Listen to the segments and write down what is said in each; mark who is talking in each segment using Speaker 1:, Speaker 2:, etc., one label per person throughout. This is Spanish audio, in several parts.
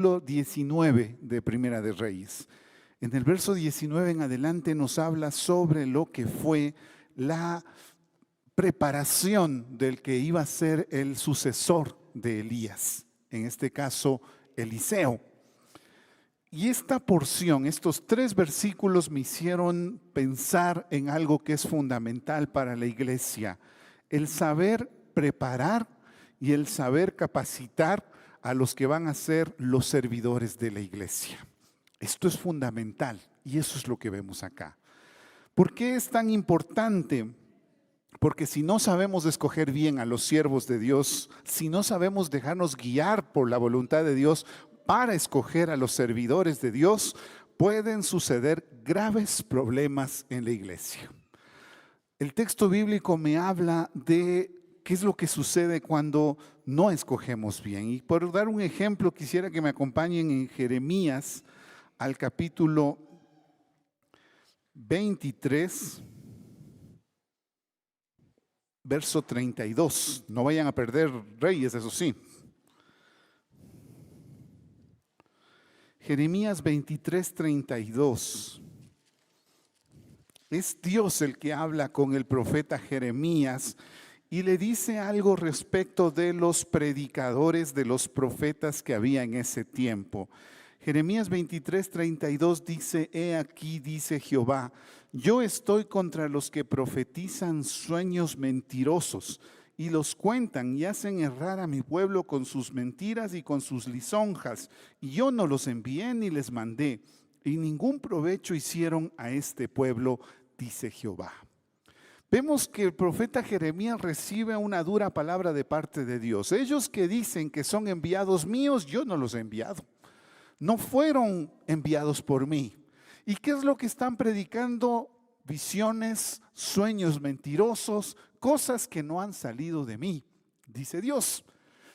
Speaker 1: Capítulo 19 de Primera de Reyes. En el verso 19 en adelante nos habla sobre lo que fue la preparación del que iba a ser el sucesor de Elías, en este caso Eliseo. Y esta porción, estos 3 versículos me hicieron pensar en algo que es fundamental para la iglesia: el saber preparar y el saber capacitar a los que van a ser los servidores de la iglesia. Esto es fundamental y eso es lo que vemos acá. ¿Por qué es tan importante? Porque si no sabemos escoger bien a los siervos de Dios, si no sabemos dejarnos guiar por la voluntad de Dios para escoger a los servidores de Dios, pueden suceder graves problemas en la iglesia. El texto bíblico me habla de qué es lo que sucede cuando no escogemos bien. Y por dar un ejemplo, quisiera que me acompañen en Jeremías al capítulo 23, verso 32. No vayan a perder Reyes, eso sí. Jeremías 23, 32. Es Dios el que habla con el profeta Jeremías y le dice algo respecto de los predicadores, de los profetas que había en ese tiempo. Jeremías 23, 32 dice: He aquí, dice Jehová, yo estoy contra los que profetizan sueños mentirosos y los cuentan y hacen errar a mi pueblo con sus mentiras y con sus lisonjas. Y yo no los envié ni les mandé, y ningún provecho hicieron a este pueblo, dice Jehová. Vemos que el profeta Jeremías recibe una dura palabra de parte de Dios. Ellos que dicen que son enviados míos, yo no los he enviado. No fueron enviados por mí. ¿Y qué es lo que están predicando? Visiones, sueños mentirosos, cosas que no han salido de mí, dice Dios.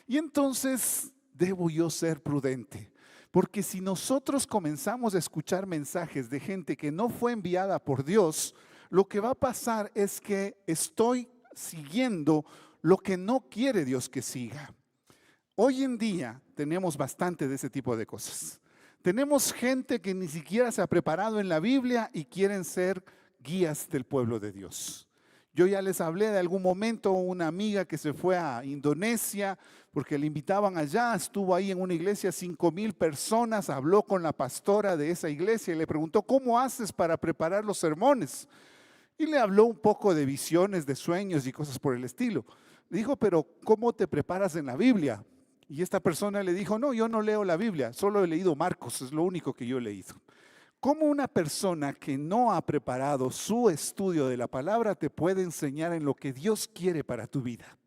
Speaker 1: Y entonces debo yo ser prudente, porque si nosotros comenzamos a escuchar mensajes de gente que no fue enviada por Dios, lo que va a pasar es que estoy siguiendo lo que no quiere Dios que siga. Hoy en día tenemos bastante de ese tipo de cosas. Tenemos gente que ni siquiera se ha preparado en la Biblia y quieren ser guías del pueblo de Dios. Yo ya les hablé de algún momento una amiga que se fue a Indonesia porque le invitaban allá, estuvo ahí en una iglesia, 5,000 personas, habló con la pastora de esa iglesia y le preguntó: ¿cómo haces para preparar los sermones? Y le habló un poco de visiones, de sueños y cosas por el estilo. Le dijo: pero ¿cómo te preparas en la Biblia? Y esta persona le dijo: no, yo no leo la Biblia, solo he leído Marcos, es lo único que yo he leído. ¿Cómo una persona que no ha preparado su estudio de la palabra te puede enseñar en lo que Dios quiere para tu vida?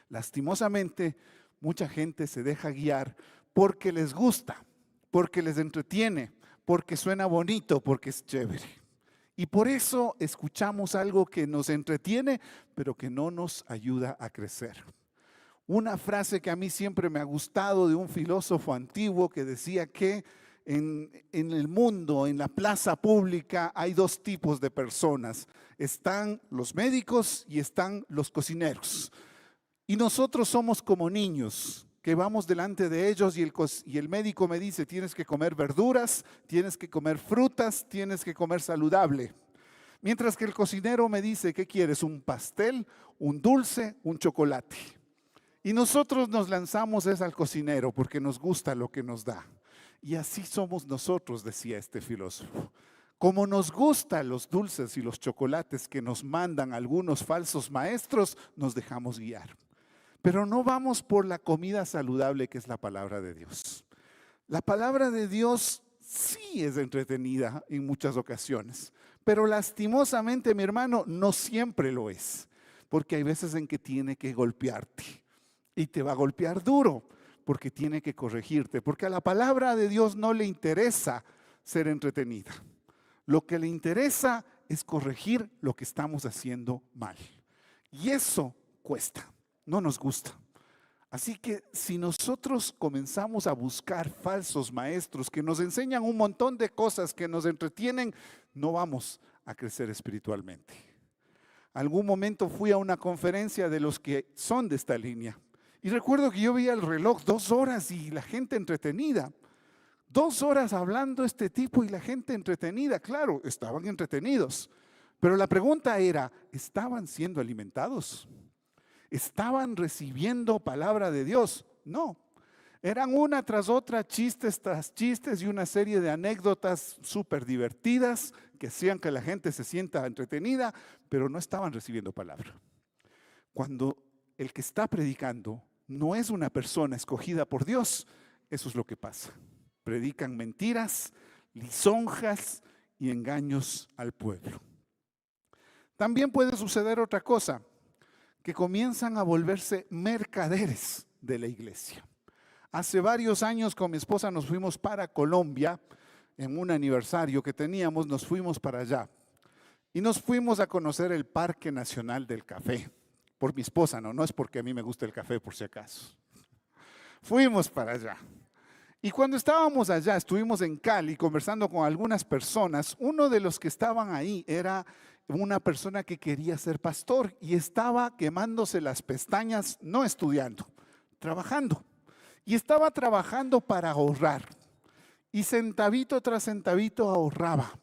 Speaker 1: Lastimosamente, mucha gente se deja guiar porque les gusta, porque les entretiene, porque suena bonito, porque es chévere. Y por eso escuchamos algo que nos entretiene, pero que no nos ayuda a crecer. Una frase que a mí siempre me ha gustado de un filósofo antiguo que decía que en el mundo, en la plaza pública, hay 2 tipos de personas. Están los médicos y están los cocineros. Y nosotros somos como niños que vamos delante de ellos y el médico me dice: tienes que comer verduras, tienes que comer frutas, tienes que comer saludable. Mientras que el cocinero me dice: ¿qué quieres? ¿Un pastel, un dulce, un chocolate? Y nosotros nos lanzamos al cocinero porque nos gusta lo que nos da. Y así somos nosotros, decía este filósofo. Como nos gustan los dulces y los chocolates que nos mandan algunos falsos maestros, nos dejamos guiar. Pero no vamos por la comida saludable que es la palabra de Dios. La palabra de Dios sí es entretenida en muchas ocasiones, pero lastimosamente, mi hermano, no siempre lo es, porque hay veces en que tiene que golpearte y te va a golpear duro, porque tiene que corregirte, porque a la palabra de Dios no le interesa ser entretenida. Lo que le interesa es corregir lo que estamos haciendo mal. Y eso cuesta, no nos gusta. Así que si nosotros comenzamos a buscar falsos maestros que nos enseñan un montón de cosas que nos entretienen, no vamos a crecer espiritualmente. Algún momento fui a una conferencia de los que son de esta línea Y recuerdo que yo veía el reloj 2 horas y la gente entretenida. 2 horas hablando este tipo y la gente entretenida. Claro, estaban entretenidos. Pero la pregunta era, ¿estaban siendo alimentados? ¿Estaban recibiendo palabra de Dios? No. Eran una tras otra, chistes tras chistes y una serie de anécdotas súper divertidas que hacían que la gente se sienta entretenida, pero no estaban recibiendo palabra. Cuando el que está predicando no es una persona escogida por Dios, eso es lo que pasa. Predican mentiras, lisonjas y engaños al pueblo. También puede suceder otra cosa, que comienzan a volverse mercaderes de la iglesia. Hace varios años con mi esposa nos fuimos para Colombia, en un aniversario que teníamos, nos fuimos para allá. Y nos fuimos a conocer el Parque Nacional del Café. Por mi esposa, no es porque a mí me gusta el café por si acaso. Fuimos para allá. Y cuando estábamos allá, estuvimos en Cali conversando con algunas personas. Uno de los que estaban ahí era una persona que quería ser pastor y estaba quemándose las pestañas, no estudiando, trabajando. Y estaba trabajando para ahorrar. Y centavito tras centavito ahorraba.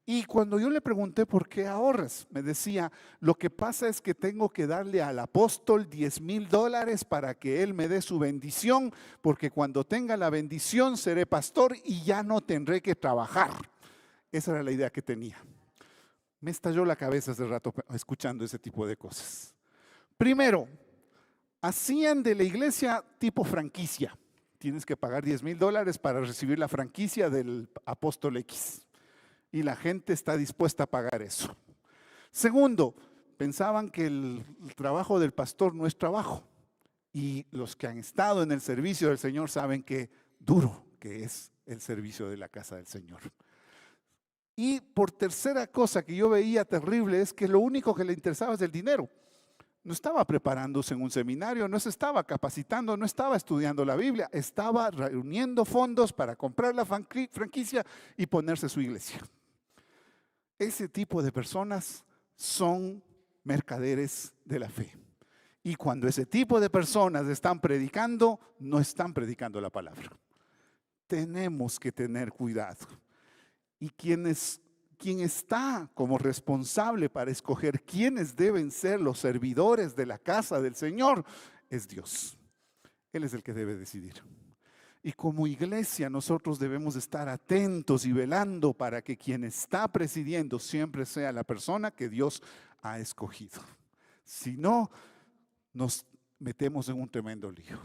Speaker 1: Y cuando yo le pregunté por qué ahorras, me decía, lo que pasa es que tengo que darle al apóstol $10,000 para que él me dé su bendición, porque cuando tenga la bendición seré pastor y ya no tendré que trabajar. Esa era la idea que tenía. Me estalló la cabeza hace rato escuchando ese tipo de cosas. Primero, hacían de la iglesia tipo franquicia. Tienes que pagar $10,000 para recibir la franquicia del apóstol X. Y la gente está dispuesta a pagar eso. Segundo, pensaban que el trabajo del pastor no es trabajo. Y los que han estado en el servicio del Señor saben qué duro que es el servicio de la casa del Señor. Y por tercera cosa que yo veía terrible es que lo único que le interesaba es el dinero. No estaba preparándose en un seminario, no se estaba capacitando, no estaba estudiando la Biblia, estaba reuniendo fondos para comprar la franquicia y ponerse su iglesia. Ese tipo de personas son mercaderes de la fe. Y cuando ese tipo de personas están predicando, no están predicando la palabra. Tenemos que tener cuidado. Y quien está como responsable para escoger quiénes deben ser los servidores de la casa del Señor es Dios. Él es el que debe decidir. Y como iglesia nosotros debemos estar atentos y velando para que quien está presidiendo siempre sea la persona que Dios ha escogido. Si no, nos metemos en un tremendo lío.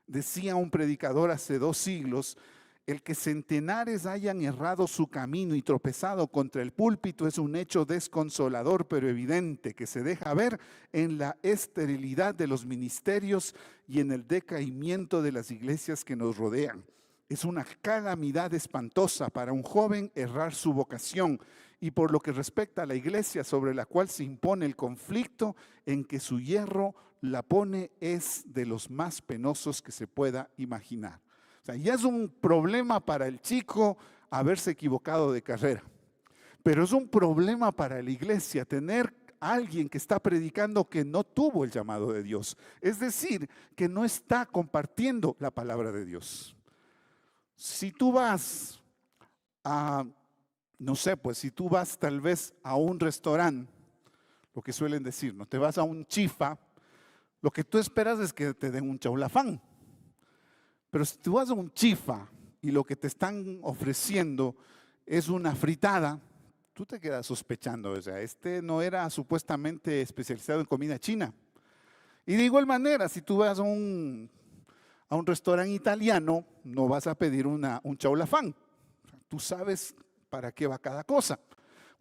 Speaker 1: Decía un predicador hace 2 siglos, el que centenares hayan errado su camino y tropezado contra el púlpito es un hecho desconsolador pero evidente que se deja ver en la esterilidad de los ministerios y en el decaimiento de las iglesias que nos rodean. Es una calamidad espantosa para un joven errar su vocación y por lo que respecta a la iglesia sobre la cual se impone el conflicto en que su hierro la pone es de los más penosos que se pueda imaginar. O sea, ya es un problema para el chico haberse equivocado de carrera, pero es un problema para la iglesia tener a alguien que está predicando que no tuvo el llamado de Dios, es decir, que no está compartiendo la palabra de Dios. Si tú vas a, no sé, pues si tú vas tal vez a un restaurante, lo que suelen decir, ¿no? Te vas a un chifa, lo que tú esperas es que te den un chaulafán. Pero si tú vas a un chifa y lo que te están ofreciendo es una fritada, tú te quedas sospechando, o sea, este no era supuestamente especializado en comida china. Y de igual manera, si tú vas a un restaurante italiano, no vas a pedir un chaulafán. Tú sabes para qué va cada cosa.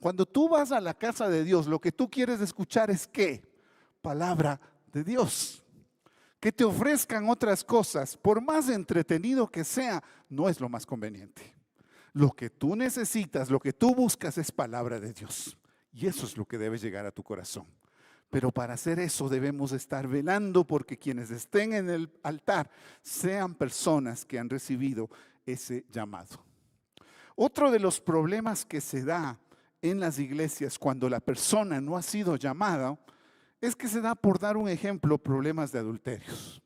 Speaker 1: Cuando tú vas a la casa de Dios, lo que tú quieres escuchar es ¿qué? Palabra de Dios. Que te ofrezcan otras cosas, por más entretenido que sea, no es lo más conveniente. Lo que tú necesitas, lo que tú buscas es palabra de Dios. Y eso es lo que debe llegar a tu corazón. Pero para hacer eso debemos estar velando porque quienes estén en el altar sean personas que han recibido ese llamado. Otro de los problemas que se da en las iglesias cuando la persona no ha sido llamada es que se da, por dar un ejemplo, problemas de adulterios.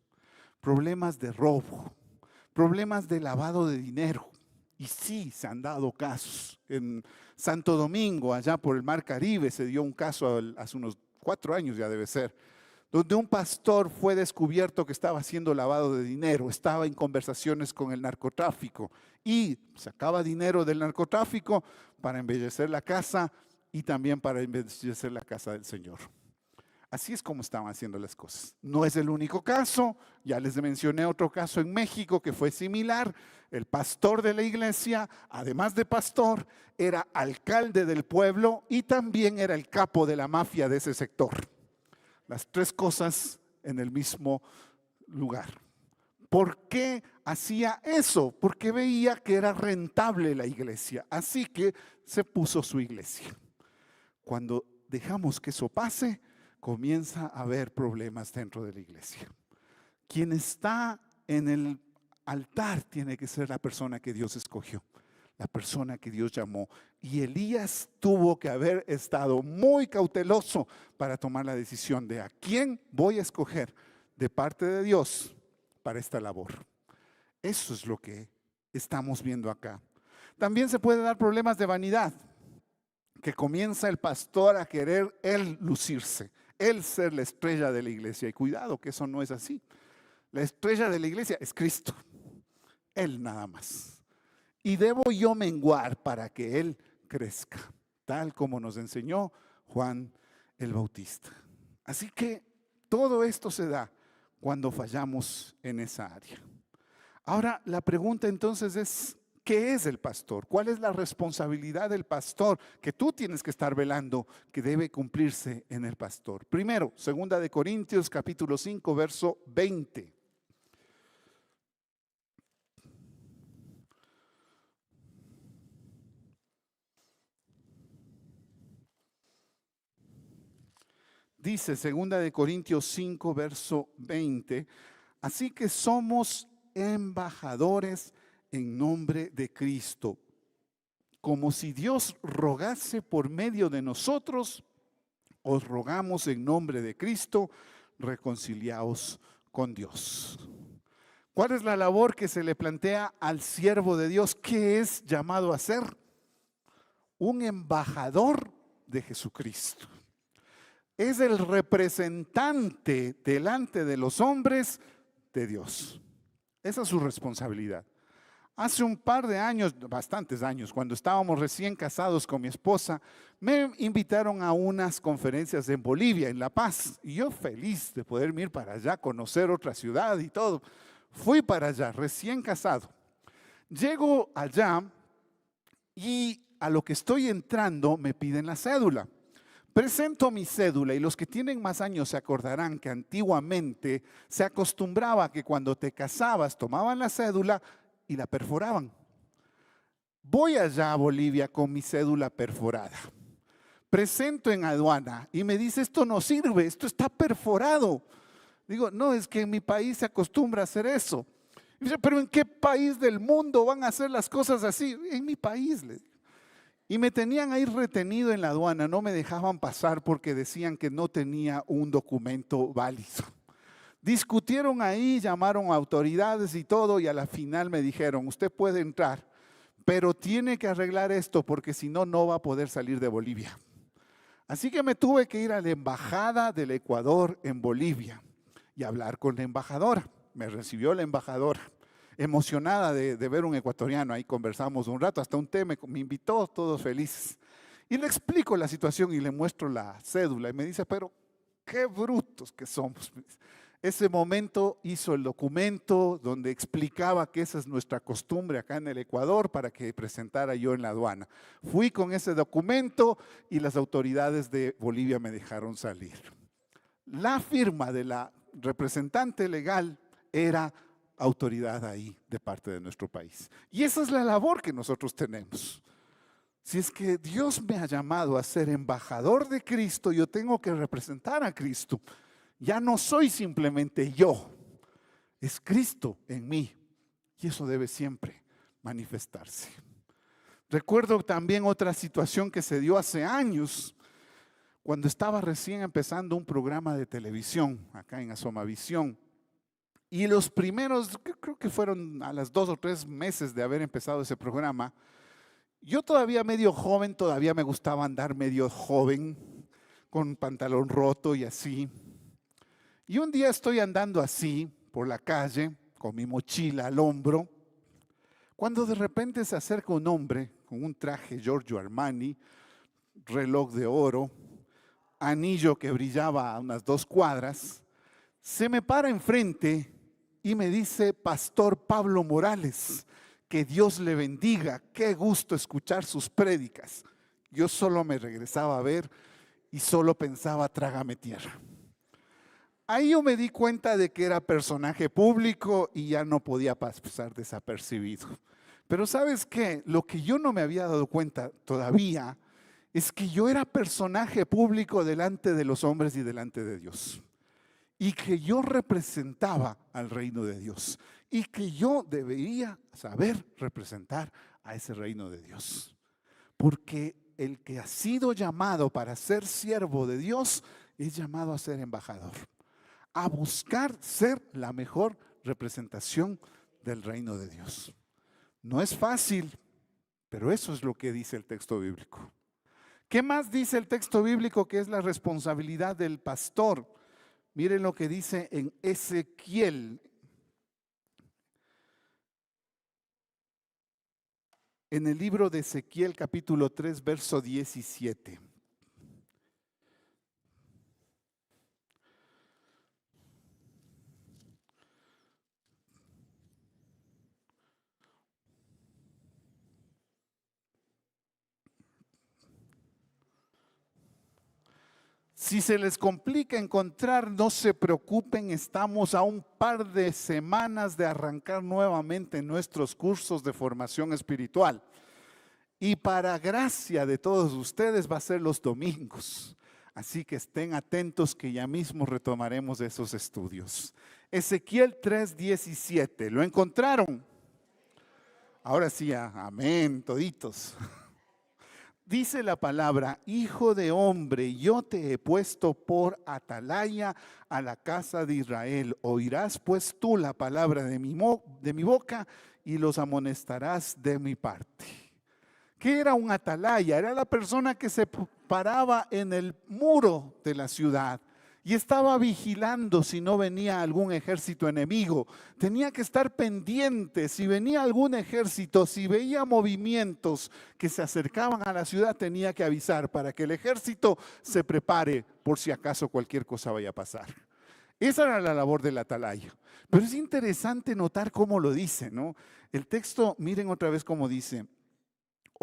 Speaker 1: problemas de robo, problemas de lavado de dinero. Y sí, se han dado casos. En Santo Domingo, allá por el Mar Caribe, se dio un caso hace unos 4 años ya debe ser, donde un pastor fue descubierto que estaba haciendo lavado de dinero, estaba en conversaciones con el narcotráfico y sacaba dinero del narcotráfico para embellecer la casa y también para embellecer la casa del Señor. Así es como estaban haciendo las cosas. No es el único caso, ya les mencioné otro caso en México que fue similar. El pastor de la iglesia, además de pastor, era alcalde del pueblo y también era el capo de la mafia de ese sector. Las 3 cosas en el mismo lugar. ¿Por qué hacía eso? Porque veía que era rentable la iglesia, así que se puso su iglesia. Cuando dejamos que eso pase, comienza a haber problemas dentro de la iglesia. Quien está en el altar tiene que ser la persona que Dios escogió, la persona que Dios llamó. Y Elías tuvo que haber estado muy cauteloso para tomar la decisión de a quién voy a escoger de parte de Dios para esta labor. Eso es lo que estamos viendo acá. También se puede dar problemas de vanidad, que comienza el pastor a querer él lucirse, él ser la estrella de la iglesia. Y cuidado que eso no es así. La estrella de la iglesia es Cristo, Él nada más. Y debo yo menguar para que Él crezca, tal como nos enseñó Juan el Bautista. Así que todo esto se da cuando fallamos en esa área. Ahora, la pregunta entonces es, ¿qué es el pastor? ¿Cuál es la responsabilidad del pastor que tú tienes que estar velando, que debe cumplirse en el pastor? Primero, 2 Corintios capítulo 5, verso 20. Dice 2 Corintios 5, verso 20, así que somos embajadores en nombre de Cristo, como si Dios rogase por medio de nosotros, os rogamos en nombre de Cristo, reconciliaos con Dios. ¿Cuál es la labor que se le plantea al siervo de Dios? ¿Qué es llamado a ser? Un embajador de Jesucristo. Es el representante delante de los hombres de Dios. Esa es su responsabilidad. Hace un par de años, bastantes años, cuando estábamos recién casados con mi esposa, me invitaron a unas conferencias en Bolivia, en La Paz. Y yo feliz de poder ir para allá, conocer otra ciudad y todo. Fui para allá, recién casado. Llego allá y a lo que estoy entrando me piden la cédula. Presento mi cédula y los que tienen más años se acordarán que antiguamente se acostumbraba que cuando te casabas tomaban la cédula y la perforaban. Voy allá a Bolivia con mi cédula perforada. Presento en aduana y me dice, esto no sirve, esto está perforado. Digo, no, es que en mi país se acostumbra a hacer eso. Y dice, pero ¿en qué país del mundo van a hacer las cosas así? En mi país, le digo. Y me tenían ahí retenido en la aduana, no me dejaban pasar porque decían que no tenía un documento válido. Discutieron ahí, llamaron a autoridades y todo, y a la final me dijeron, usted puede entrar, pero tiene que arreglar esto porque si no, no va a poder salir de Bolivia. Así que me tuve que ir a la embajada del Ecuador en Bolivia y hablar con la embajadora. Me recibió la embajadora, emocionada de ver un ecuatoriano. Ahí conversamos un rato, hasta un té me invitó, todos felices. Y le explico la situación y le muestro la cédula y me dice, pero qué brutos que somos. Ese momento hizo el documento donde explicaba que esa es nuestra costumbre acá en el Ecuador para que presentara yo en la aduana. Fui con ese documento y las autoridades de Bolivia me dejaron salir. La firma de la representante legal era autoridad ahí de parte de nuestro país. Y esa es la labor que nosotros tenemos. Si es que Dios me ha llamado a ser embajador de Cristo, yo tengo que representar a Cristo. Ya no soy simplemente yo, es Cristo en mí. Y eso debe siempre manifestarse. Recuerdo también otra situación que se dio hace años, cuando estaba recién empezando un programa de televisión acá en Asomavisión. Y los primeros, creo que fueron a las 2 o 3 meses de haber empezado ese programa, yo todavía medio joven, todavía me gustaba andar medio joven, con pantalón roto y así. Y un día estoy andando así por la calle, con mi mochila al hombro, cuando de repente se acerca un hombre con un traje Giorgio Armani, reloj de oro, anillo que brillaba a unas 2 cuadras, se me para enfrente y me dice: Pastor Pablo Morales, que Dios le bendiga, qué gusto escuchar sus prédicas. Yo solo me regresaba a ver y solo pensaba: trágame tierra. Ahí yo me di cuenta de que era personaje público y ya no podía pasar desapercibido. Pero ¿sabes qué? Lo que yo no me había dado cuenta todavía es que yo era personaje público delante de los hombres y delante de Dios. Y que yo representaba al reino de Dios. Y que yo debería saber representar a ese reino de Dios. Porque el que ha sido llamado para ser siervo de Dios es llamado a ser embajador. A buscar ser la mejor representación del reino de Dios. No es fácil, pero eso es lo que dice el texto bíblico. ¿Qué más dice el texto bíblico que es la responsabilidad del pastor? Miren lo que dice en Ezequiel. En el libro de Ezequiel capítulo 3, verso 17. Si se les complica encontrar, no se preocupen, estamos a un par de semanas de arrancar nuevamente nuestros cursos de formación espiritual. Y para gracia de todos ustedes va a ser los domingos. Así que estén atentos que ya mismo retomaremos esos estudios. Ezequiel 3:17, ¿lo encontraron? Ahora sí, amén, toditos. Dice la palabra: Hijo de hombre, yo te he puesto por atalaya a la casa de Israel. Oirás pues tú la palabra de mi boca y los amonestarás de mi parte. ¿Qué era un atalaya? Era la persona que se paraba en el muro de la ciudad y estaba vigilando si no venía algún ejército enemigo. Tenía que estar pendiente si venía algún ejército, si veía movimientos que se acercaban a la ciudad, tenía que avisar para que el ejército se prepare por si acaso cualquier cosa vaya a pasar. Esa era la labor del atalaya. Pero es interesante notar cómo lo dice, ¿no? El texto, miren otra vez cómo dice: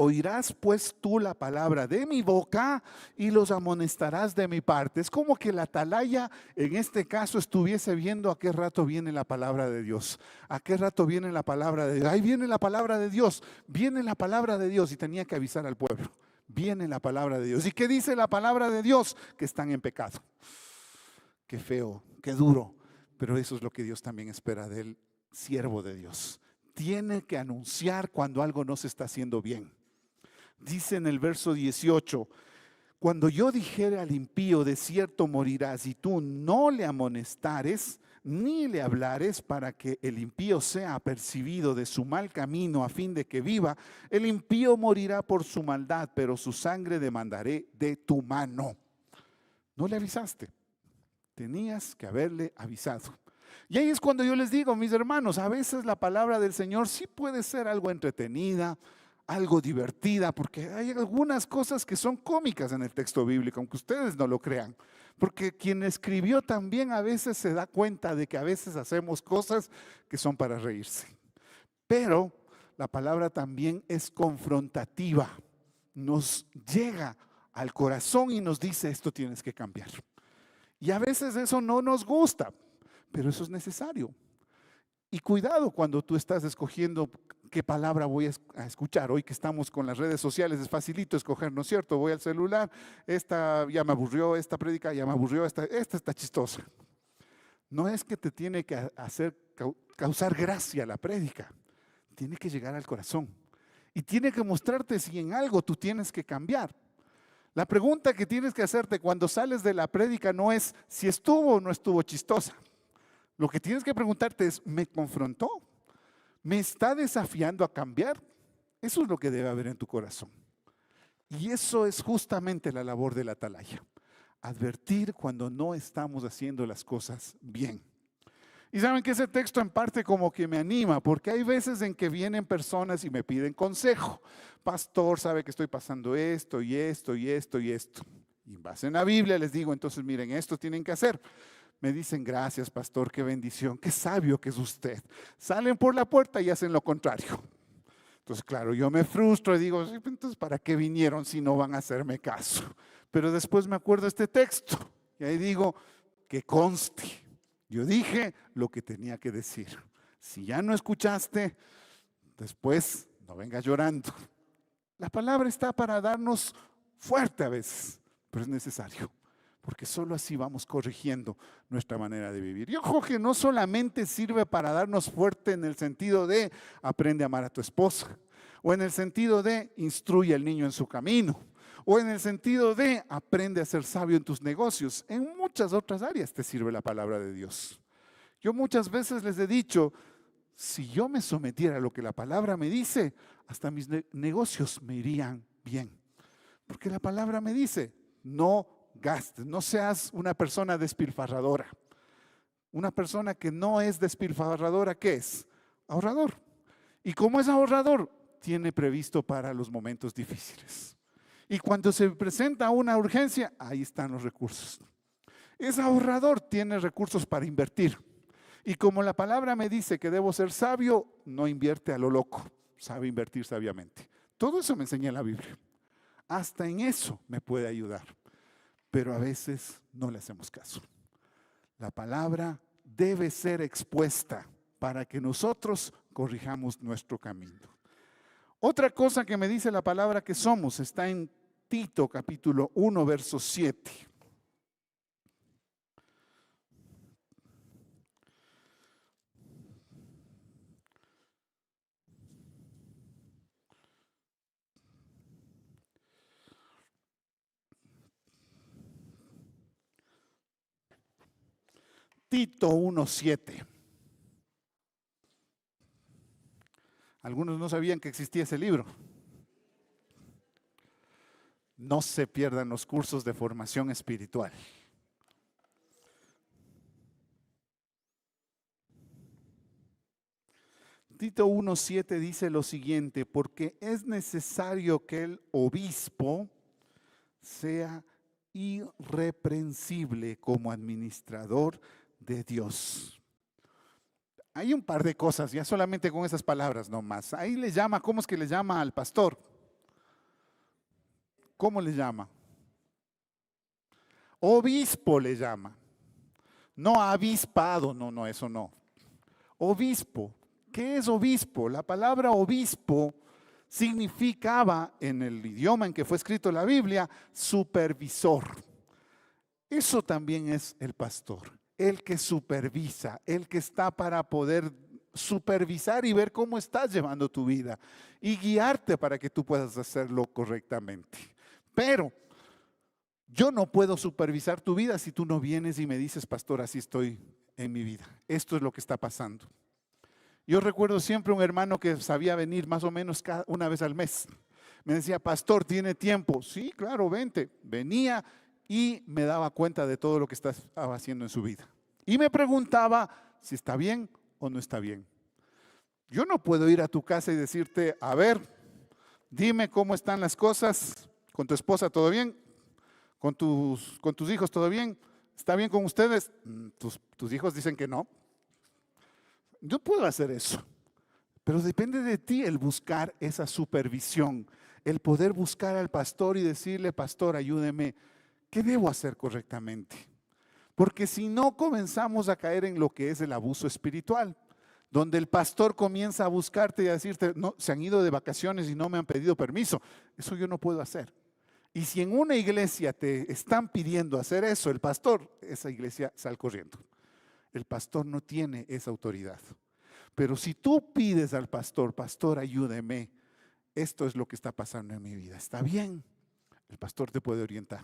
Speaker 1: Oirás pues tú la palabra de mi boca y los amonestarás de mi parte. Es como que la atalaya en este caso estuviese viendo a qué rato viene la palabra de Dios. A qué rato viene la palabra de Dios. Ahí viene la palabra de Dios. Viene la palabra de Dios y tenía que avisar al pueblo. Viene la palabra de Dios. ¿Y qué dice la palabra de Dios? Que están en pecado. Qué feo, qué duro. Pero eso es lo que Dios también espera del siervo de Dios. Tiene que anunciar cuando algo no se está haciendo bien. Dice en el verso 18: cuando yo dijere al impío, de cierto morirás, y tú no le amonestares, ni le hablares para que el impío sea apercibido de su mal camino a fin de que viva, el impío morirá por su maldad, pero su sangre demandaré de tu mano. No le avisaste, tenías que haberle avisado. Y ahí es cuando yo les digo, mis hermanos, a veces la palabra del Señor sí puede ser algo entretenida, algo divertida, porque hay algunas cosas que son cómicas en el texto bíblico, aunque ustedes no lo crean, porque quien escribió también a veces se da cuenta de que a veces hacemos cosas que son para reírse. Pero la palabra también es confrontativa, nos llega al corazón y nos dice: esto tienes que cambiar. Y a veces eso no nos gusta, pero eso es necesario. Y cuidado cuando tú estás escogiendo qué palabra voy a escuchar. Hoy que estamos con las redes sociales es facilito escoger, ¿no es cierto? Voy al celular, esta ya me aburrió, esta prédica ya me aburrió, esta está chistosa. No es que te tiene que hacer causar gracia la prédica, tiene que llegar al corazón y tiene que mostrarte si en algo tú tienes que cambiar. La pregunta que tienes que hacerte cuando sales de la prédica no es si estuvo o no estuvo chistosa. Lo que tienes que preguntarte es, ¿me confrontó? ¿Me está desafiando a cambiar? Eso es lo que debe haber en tu corazón. Y eso es justamente la labor del atalaya. Advertir cuando no estamos haciendo las cosas bien. Y saben que ese texto en parte como que me anima, porque hay veces en que vienen personas y me piden consejo. Pastor, sabe que estoy pasando esto y esto y esto y esto. Y en base en la Biblia les digo, entonces miren, esto tienen que hacer. Me dicen, gracias pastor, qué bendición, qué sabio que es usted. Salen por la puerta y hacen lo contrario. Entonces, claro, yo me frustro y digo, entonces, ¿para qué vinieron si no van a hacerme caso? Pero después me acuerdo de este texto y ahí digo, que conste, yo dije lo que tenía que decir. Si ya no escuchaste, después no vengas llorando. La palabra está para darnos fuerte a veces, pero es necesario, porque solo así vamos corrigiendo nuestra manera de vivir. Y ojo que no solamente sirve para darnos fuerte en el sentido de aprende a amar a tu esposa, o en el sentido de instruye al niño en su camino, o en el sentido de aprende a ser sabio en tus negocios. En muchas otras áreas te sirve la palabra de Dios. Yo muchas veces les he dicho, si yo me sometiera a lo que la palabra me dice, hasta mis negocios me irían bien. Porque la palabra me dice, no gastes, no seas una persona despilfarradora. Una persona que no es despilfarradora, ¿qué es? Ahorrador. Y como es ahorrador, tiene previsto para los momentos difíciles. Y cuando se presenta una urgencia, ahí están los recursos. Es ahorrador, tiene recursos para invertir. Y como la palabra me dice que debo ser sabio, no invierte a lo loco, sabe invertir sabiamente. Todo eso me enseña la Biblia. Hasta en eso me puede ayudar. Pero a veces no le hacemos caso. La palabra debe ser expuesta para que nosotros corrijamos nuestro camino. Otra cosa que me dice la palabra que somos está en Tito capítulo 1, verso 7. Tito 1:7. Algunos no sabían que existía ese libro. No se pierdan los cursos de formación espiritual. Tito 1:7 dice lo siguiente, porque es necesario que el obispo sea irreprensible como administrador de Dios. Hay un par de cosas, ya solamente con esas palabras nomás. Ahí le llama, ¿cómo es que le llama al pastor? ¿Cómo le llama? Obispo le llama. No avispado, no, eso no. Obispo. ¿Qué es obispo? La palabra obispo significaba, en el idioma en que fue escrito la Biblia, supervisor. Eso también es el pastor, el que supervisa, el que está para poder supervisar y ver cómo estás llevando tu vida y guiarte para que tú puedas hacerlo correctamente. Pero yo no puedo supervisar tu vida si tú no vienes y me dices, pastor, así estoy en mi vida. Esto es lo que está pasando. Yo recuerdo siempre un hermano que sabía venir más o menos una vez al mes. Me decía, pastor, ¿tiene tiempo? Sí, claro, vente. Venía y me daba cuenta de todo lo que estaba haciendo en su vida. Y me preguntaba si está bien o no está bien. Yo no puedo ir a tu casa y decirte, a ver, dime cómo están las cosas. ¿Con tu esposa todo bien? ¿Con tus hijos todo bien? ¿Está bien con ustedes? Tus hijos dicen que no. Yo puedo hacer eso, pero depende de ti el buscar esa supervisión, el poder buscar al pastor y decirle, pastor, ayúdeme, ¿qué debo hacer correctamente? Porque si no, comenzamos a caer en lo que es el abuso espiritual, donde el pastor comienza a buscarte y a decirte, no, se han ido de vacaciones y no me han pedido permiso. Eso yo no puedo hacer. Y si en una iglesia te están pidiendo hacer eso, el pastor, esa iglesia sale corriendo. El pastor no tiene esa autoridad. Pero si tú pides al pastor, pastor, ayúdeme, esto es lo que está pasando en mi vida. ¿Está bien? El pastor te puede orientar,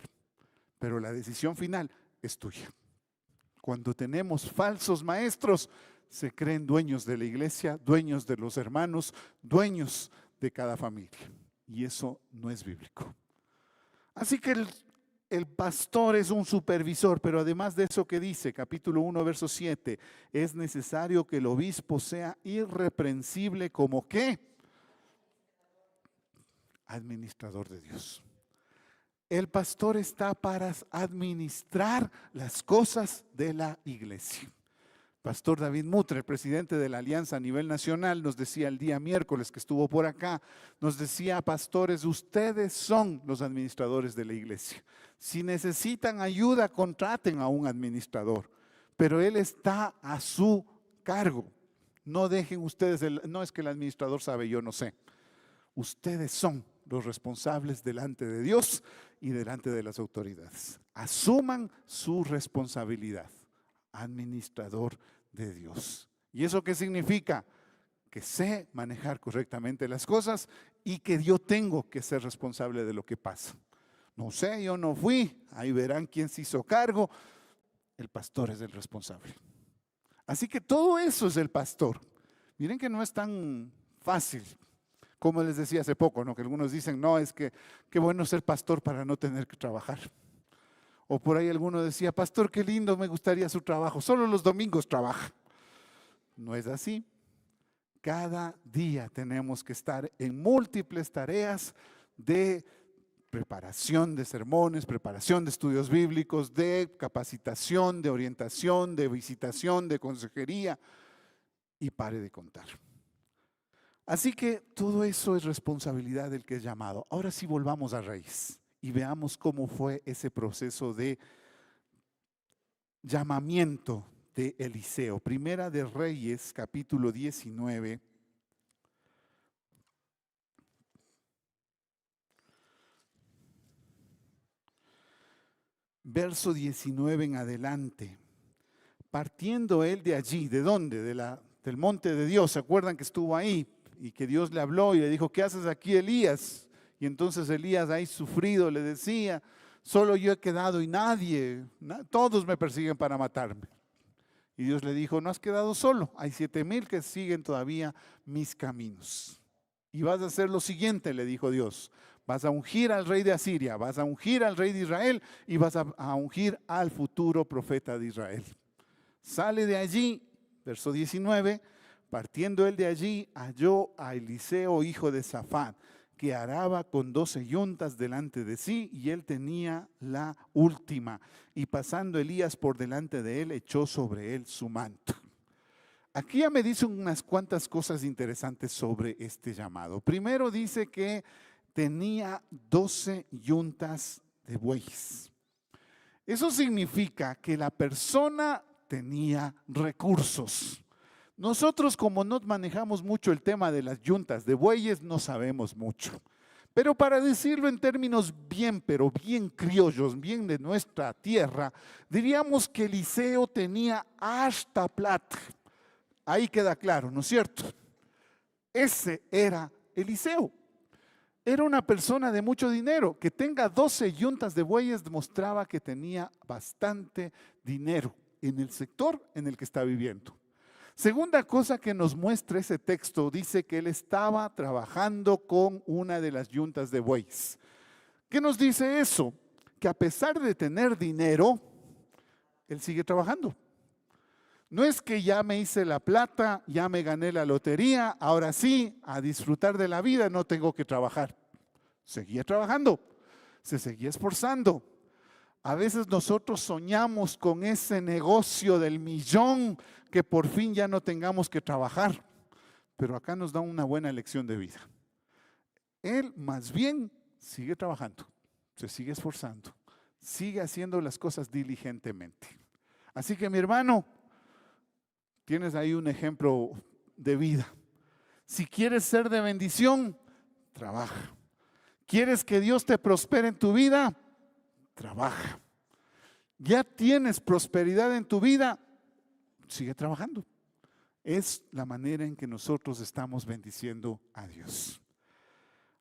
Speaker 1: pero la decisión final es tuya. Cuando tenemos falsos maestros, se creen dueños de la iglesia, dueños de los hermanos, dueños de cada familia. Y eso no es bíblico. Así que el pastor es un supervisor, pero además de eso que dice, capítulo 1, verso 7, es necesario que el obispo sea irreprensible como ¿qué? Administrador de Dios. El pastor está para administrar las cosas de la iglesia. Pastor David Mutre, el presidente de la Alianza a nivel nacional, nos decía el día miércoles que estuvo por acá, nos decía: pastores, ustedes son los administradores de la iglesia. Si necesitan ayuda, contraten a un administrador, pero él está a su cargo. No dejen ustedes, no es que el administrador sabe, yo no sé. Ustedes son los responsables delante de Dios y delante de las autoridades. Asuman su responsabilidad. Administrador de Dios. ¿Y eso qué significa? Que sé manejar correctamente las cosas y que yo tengo que ser responsable de lo que pasa. No sé, yo no fui, ahí verán quién se hizo cargo. El pastor es el responsable. Así que todo eso es el pastor. Miren que no es tan fácil, como les decía hace poco, ¿no? Que algunos dicen, no, es que qué bueno ser pastor para no tener que trabajar. O por ahí alguno decía: pastor, qué lindo, me gustaría su trabajo, solo los domingos trabaja. No es así. Cada día tenemos que estar en múltiples tareas de preparación de sermones, preparación de estudios bíblicos, de capacitación, de orientación, de visitación, de consejería, y pare de contar. Así que todo eso es responsabilidad del que es llamado. Ahora sí, volvamos a raíz y veamos cómo fue ese proceso de llamamiento de Eliseo. Primera de Reyes, capítulo 19. Verso 19 en adelante. Partiendo él de allí, ¿de dónde? Del monte de Dios. ¿Se acuerdan que estuvo ahí? Y que Dios le habló y le dijo: ¿qué haces aquí, Elías? Y entonces Elías, ahí sufrido, le decía: solo yo he quedado y todos me persiguen para matarme. Y Dios le dijo: no has quedado solo, hay 7,000 que siguen todavía mis caminos. Y vas a hacer lo siguiente, le dijo Dios: vas a ungir al rey de Asiria, vas a ungir al rey de Israel y vas a ungir al futuro profeta de Israel. Sale de allí, verso 19, partiendo él de allí, halló a Eliseo, hijo de Safat, que araba con 12 yuntas delante de sí, y él tenía la última. Y pasando Elías por delante de él, echó sobre él su manto. Aquí ya me dice unas cuantas cosas interesantes sobre este llamado. Primero dice que tenía 12 yuntas de bueyes. Eso significa que la persona tenía recursos. Nosotros, como no manejamos mucho el tema de las yuntas de bueyes, no sabemos mucho. Pero para decirlo en términos bien, pero bien criollos, bien de nuestra tierra, diríamos que Eliseo tenía hasta plata. Ahí queda claro, ¿no es cierto? Ese era Eliseo. Era una persona de mucho dinero. Que tenga 12 yuntas de bueyes demostraba que tenía bastante dinero en el sector en el que está viviendo. Segunda cosa que nos muestra ese texto, dice que él estaba trabajando con una de las yuntas de bueyes. ¿Qué nos dice eso? Que a pesar de tener dinero, él sigue trabajando. No es que ya me hice la plata, ya me gané la lotería, ahora sí, a disfrutar de la vida, no tengo que trabajar. Seguía trabajando, se seguía esforzando. A veces nosotros soñamos con ese negocio del millón, que por fin ya no tengamos que trabajar. Pero acá nos da una buena lección de vida. Él más bien sigue trabajando, se sigue esforzando, sigue haciendo las cosas diligentemente. Así que, mi hermano, tienes ahí un ejemplo de vida. Si quieres ser de bendición, trabaja. ¿Quieres que Dios te prospere en tu vida? Trabaja. ¿Ya tienes prosperidad en tu vida? Sigue trabajando. Es la manera en que nosotros estamos bendiciendo a Dios.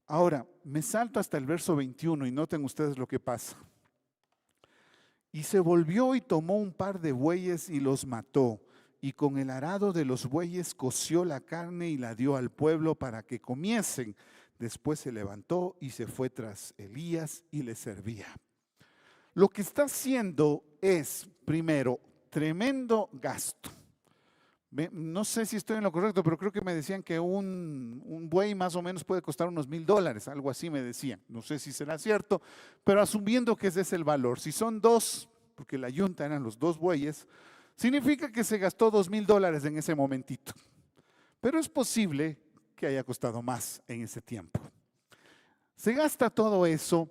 Speaker 1: Ahora, me salto hasta el verso 21 y noten ustedes lo que pasa. Y se volvió y tomó un par de bueyes y los mató. Y con el arado de los bueyes coció la carne y la dio al pueblo para que comiesen. Después se levantó y se fue tras Elías y le servía. Lo que está haciendo es, primero, tremendo gasto. No sé si estoy en lo correcto, pero creo que me decían que un buey más o menos puede costar unos $1,000, algo así me decían. No sé si será cierto, pero asumiendo que ese es el valor. Si son dos, porque la yunta eran los dos bueyes, significa que se gastó $2,000 en ese momentito. Pero es posible que haya costado más en ese tiempo. Se gasta todo eso,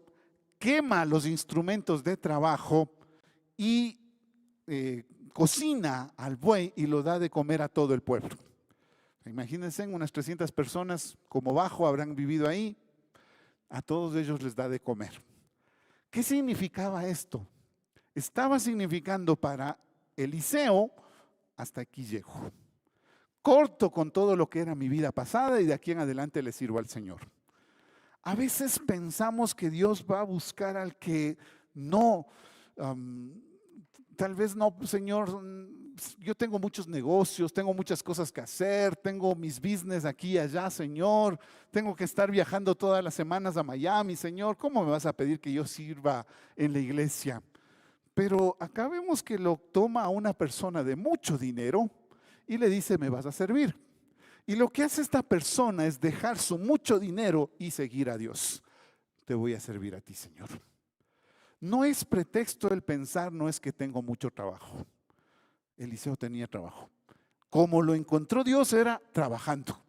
Speaker 1: quema los instrumentos de trabajo y cocina al buey y lo da de comer a todo el pueblo. Imagínense, unas 300 personas como bajo habrán vivido ahí, a todos ellos les da de comer. ¿Qué significaba esto? Estaba significando para Eliseo, hasta aquí llego. Corto con todo lo que era mi vida pasada y de aquí en adelante le sirvo al Señor. A veces pensamos que Dios va a buscar al que no, tal vez no, Señor, yo tengo muchos negocios, tengo muchas cosas que hacer, tengo mis business aquí y allá, Señor, tengo que estar viajando todas las semanas a Miami, Señor, ¿cómo me vas a pedir que yo sirva en la iglesia? Pero acá vemos que lo toma a una persona de mucho dinero y le dice, me vas a servir. Y lo que hace esta persona es dejar su mucho dinero y seguir a Dios. Te voy a servir a ti, Señor. No es pretexto el pensar, no es que tengo mucho trabajo. Eliseo tenía trabajo. Como lo encontró Dios era trabajando.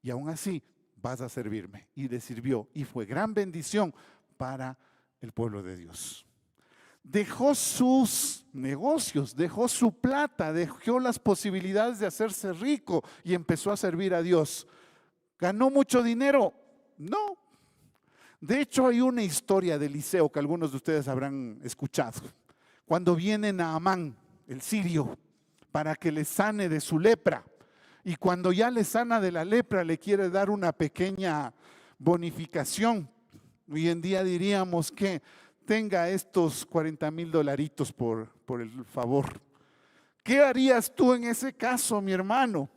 Speaker 1: Y aún así, vas a servirme. Y le sirvió. Y fue gran bendición para el pueblo de Dios. Dejó sus negocios, dejó su plata, dejó las posibilidades de hacerse rico y empezó a servir a Dios. ¿Ganó mucho dinero? No. De hecho, hay una historia de Eliseo que algunos de ustedes habrán escuchado. Cuando viene Naamán, el sirio, para que le sane de su lepra. Y cuando ya le sana de la lepra, le quiere dar una pequeña bonificación. Hoy en día diríamos que tenga estos $40,000 por el favor. ¿Qué harías tú en ese caso, mi hermano?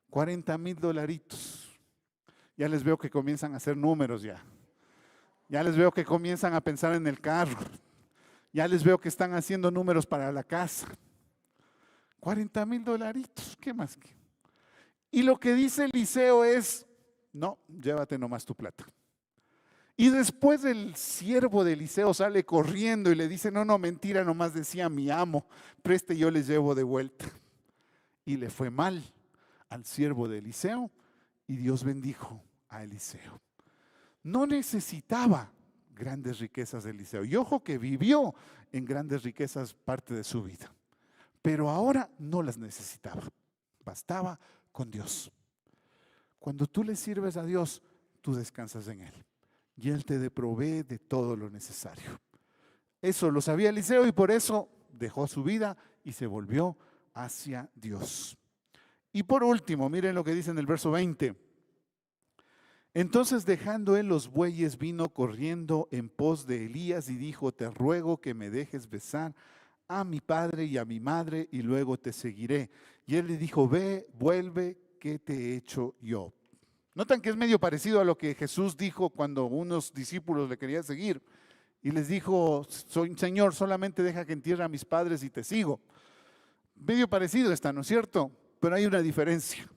Speaker 1: $40,000. Ya les veo que comienzan a hacer números ya. Ya les veo que comienzan a pensar en el carro. Ya les veo que están haciendo números para la casa. $40,000, ¿qué más? Y lo que dice Eliseo es, no, llévate nomás tu plata. Y después el siervo de Eliseo sale corriendo y le dice, no, mentira, nomás decía mi amo, preste, yo les llevo de vuelta. Y le fue mal al siervo de Eliseo y Dios bendijo a Eliseo. No necesitaba grandes riquezas de Eliseo. Y ojo que vivió en grandes riquezas parte de su vida. Pero ahora no las necesitaba. Bastaba con Dios. Cuando tú le sirves a Dios, tú descansas en Él. Y Él te provee de todo lo necesario. Eso lo sabía Eliseo y por eso dejó su vida y se volvió hacia Dios. Y por último, miren lo que dice en el verso 20. Entonces dejando él los bueyes, vino corriendo en pos de Elías y dijo, te ruego que me dejes besar a mi padre y a mi madre y luego te seguiré. Y él le dijo, ve, vuelve, ¿qué te he hecho yo? Notan que es medio parecido a lo que Jesús dijo cuando unos discípulos le querían seguir. Y les dijo, Señor, solamente deja que entierre a mis padres y te sigo. Medio parecido está, ¿no es cierto? Pero hay una diferencia.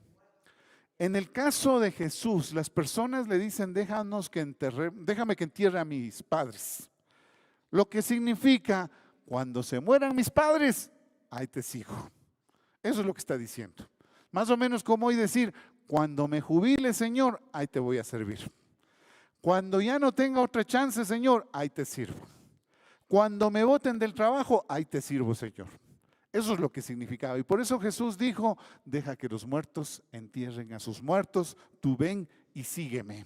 Speaker 1: En el caso de Jesús, las personas le dicen, déjame que entierre a mis padres. Lo que significa, cuando se mueran mis padres, ahí te sigo. Eso es lo que está diciendo. Más o menos como hoy decir, cuando me jubile, Señor, ahí te voy a servir. Cuando ya no tenga otra chance, Señor, ahí te sirvo. Cuando me boten del trabajo, ahí te sirvo, Señor. Eso es lo que significaba. Y por eso Jesús dijo, deja que los muertos entierren a sus muertos, tú ven y sígueme.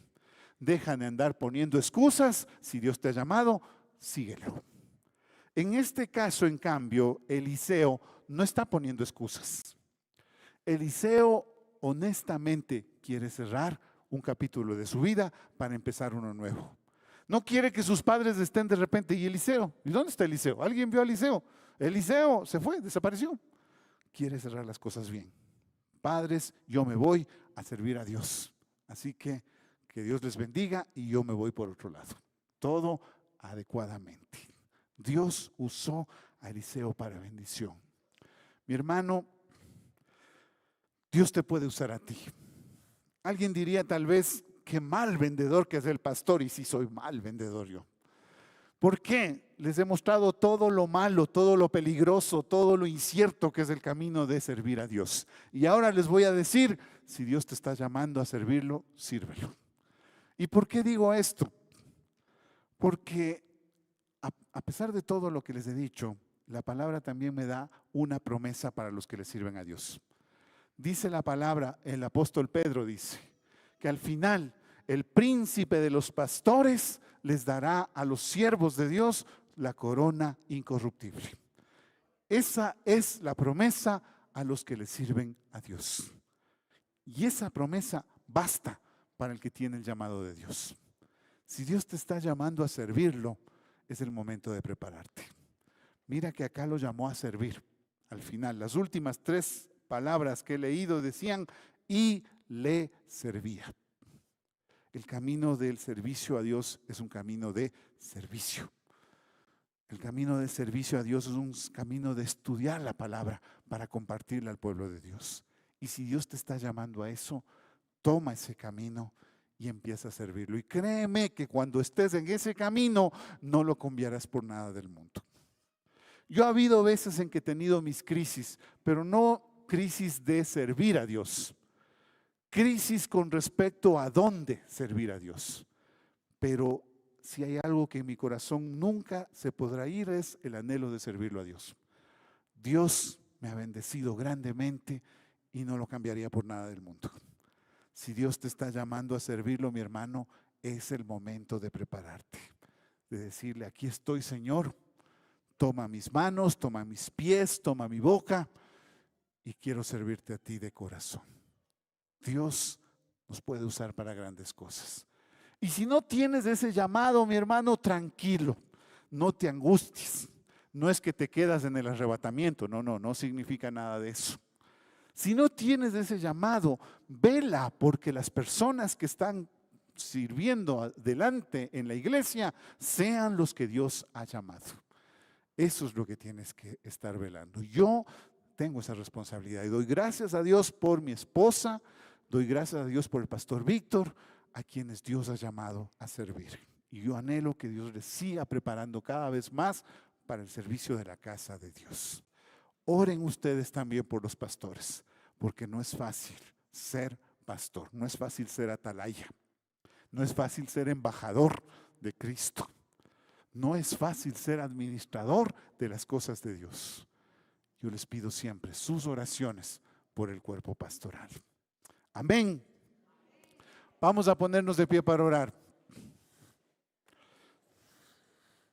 Speaker 1: Deja de andar poniendo excusas, si Dios te ha llamado, síguelo. En este caso, en cambio, Eliseo no está poniendo excusas. Eliseo honestamente quiere cerrar un capítulo de su vida para empezar uno nuevo. No quiere que sus padres estén de repente. ¿Y Eliseo? ¿Y dónde está Eliseo? ¿Alguien vio a Eliseo? Eliseo se fue, desapareció. Quiere cerrar las cosas bien. Padres, yo me voy a servir a Dios. Así que Dios les bendiga y yo me voy por otro lado. Todo adecuadamente. Dios usó a Eliseo para bendición. Mi hermano, Dios te puede usar a ti. Alguien diría tal vez, qué mal vendedor que es el pastor, y sí soy mal vendedor yo. ¿Por qué? Les he mostrado todo lo malo, todo lo peligroso, todo lo incierto que es el camino de servir a Dios. Y ahora les voy a decir, si Dios te está llamando a servirlo, sírvelo. ¿Y por qué digo esto? Porque a pesar de todo lo que les he dicho, la palabra también me da una promesa para los que le sirven a Dios. Dice la palabra, el apóstol Pedro dice, que al final el príncipe de los pastores les dará a los siervos de Dios la corona incorruptible. Esa es la promesa a los que le sirven a Dios. Y esa promesa basta para el que tiene el llamado de Dios. Si Dios te está llamando a servirlo, es el momento de prepararte. Mira que acá lo llamó a servir. Al final, las últimas 3 palabras que he leído decían, y le servía. El camino del servicio a Dios es un camino de servicio. El camino de servicio a Dios es un camino de estudiar la palabra para compartirla al pueblo de Dios. Y si Dios te está llamando a eso, toma ese camino y empieza a servirlo. Y créeme que cuando estés en ese camino, no lo cambiarás por nada del mundo. Yo ha habido veces en que he tenido mis crisis, pero no crisis de servir a Dios. Crisis con respecto a dónde servir a Dios. Pero si hay algo que en mi corazón nunca se podrá ir, es el anhelo de servirlo a Dios. Dios me ha bendecido grandemente y no lo cambiaría por nada del mundo. Si Dios te está llamando a servirlo, mi hermano, es el momento de prepararte. De decirle, aquí estoy, Señor. Toma mis manos, toma mis pies, toma mi boca y quiero servirte a ti de corazón. Dios nos puede usar para grandes cosas. Y si no tienes ese llamado, mi hermano, tranquilo, no te angusties. No es que te quedas en el arrebatamiento, no significa nada de eso. Si no tienes ese llamado, vela porque las personas que están sirviendo adelante en la iglesia sean los que Dios ha llamado. Eso es lo que tienes que estar velando. Yo tengo esa responsabilidad y doy gracias a Dios por mi esposa, doy gracias a Dios por el pastor Víctor, a quienes Dios ha llamado a servir. Y yo anhelo que Dios les siga preparando cada vez más para el servicio de la casa de Dios. Oren ustedes también por los pastores, porque no es fácil ser pastor, no es fácil ser atalaya, no es fácil ser embajador de Cristo. No es fácil ser administrador de las cosas de Dios. Yo les pido siempre sus oraciones por el cuerpo pastoral. Amén. Vamos a ponernos de pie para orar.